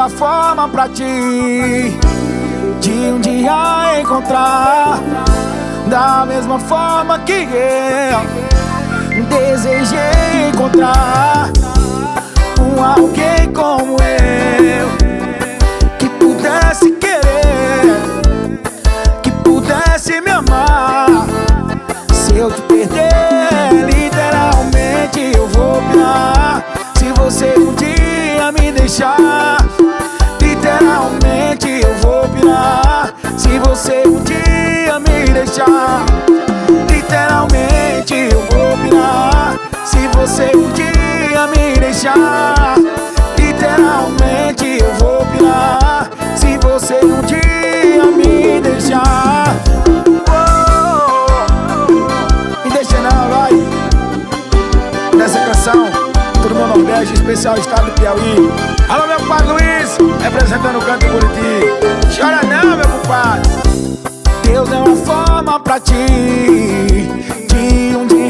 uma forma pra ti de um dia encontrar da mesma forma que eu desejei encontrar alguém como eu, que pudesse querer, que pudesse me amar. Se eu te perder, literalmente eu vou pirar. Se você um dia me deixar, literalmente eu vou pirar. Se você um dia me deixar, literalmente eu vou pirar. Se você um dia me deixar, literalmente eu vou pirar. Se você um dia me deixar, me deixa não, vai. Nessa canção, todo mundo Nordeste, especial estado do Piauí. Alô, meu compadre Luiz, representando o canto Buriti. Chora não, meu compadre. Deus é uma forma pra ti de um dia